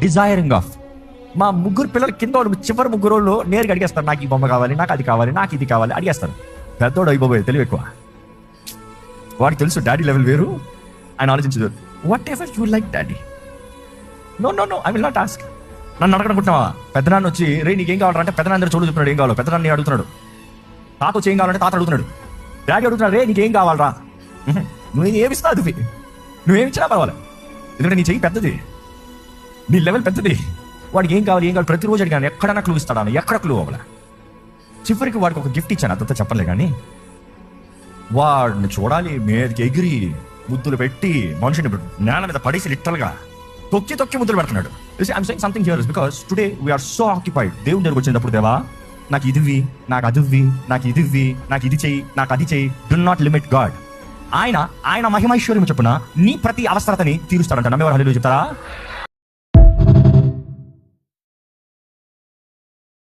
Desiring of. మా ముగ్గురు పిల్లలు కింద వాళ్ళు చివరి ముగ్గురు వాళ్ళు నేరుగా అడిగేస్తారు, నాకు ఈ బొమ్మ కావాలి, నాకు అది కావాలి, నాకు ఇది కావాలి అడిగేస్తారు. పెద్దోడు అయిపోయి తెలివి ఎక్కువ, వాడికి తెలుసు డాడీ లెవెల్ వేరు. ఆయన ఆలోచించదు, whatever you like daddy, no no no I will not ask. నన్ను అడగనుకుంటున్నావా? పెద్దనాన్న వచ్చి రే నీకేం కావాలంటే పెద్దనాన్న చోటు చెప్తున్నాడు ఏం కావాలో, పెద్దనాన్ని అడుగుతున్నాడు. తాత వచ్చి ఏం కావాలంటే తాత అడుగుతున్నాడు. డాడీ అడుగుతున్నాడు, రే నీకేం కావాలరా, నువ్వు ఏమిస్తా అది నువ్వేమిచ్చినా పర్వాలేదు, ఎందుకంటే నీ చెయ్యి పెద్దది, నీ లెవెల్ పెద్దది. వాడికి ఏం కావాలి ప్రతిరోజు అడిగాను, ఎక్కడన్నా క్లూ ఇస్తాడా, ఎక్కడ క్లూ అవ్వలే. చివరికి వాడికి ఒక గిఫ్ట్ ఇచ్చాను, అదంతా చెప్పలే కానీ వాడిని చూడాలి మీదకి ఎగిరి ముద్దులు పెట్టి మనుషుని నేల మీద పడేసి లిటరల్గా తొక్కి తొక్కి ముద్దులు పెడుతున్నాడు. I'm saying something here because today we are so occupied. దేవుని దగ్గరకు వచ్చినప్పుడు, దేవా నాకు ఇదివి, నాకు అదివ్వి, నాకు ఇదివ్వి, నాకు ఇది చెయ్యి, నాకు అది చెయ్యి. Do not limit God. ఆయన మహిమైశ్వర్యం చెప్పున నీ ప్రతి అవసరతని తీరుస్తాడంట. నమ్మేవారు హల్లెలూయా చెప్తారా?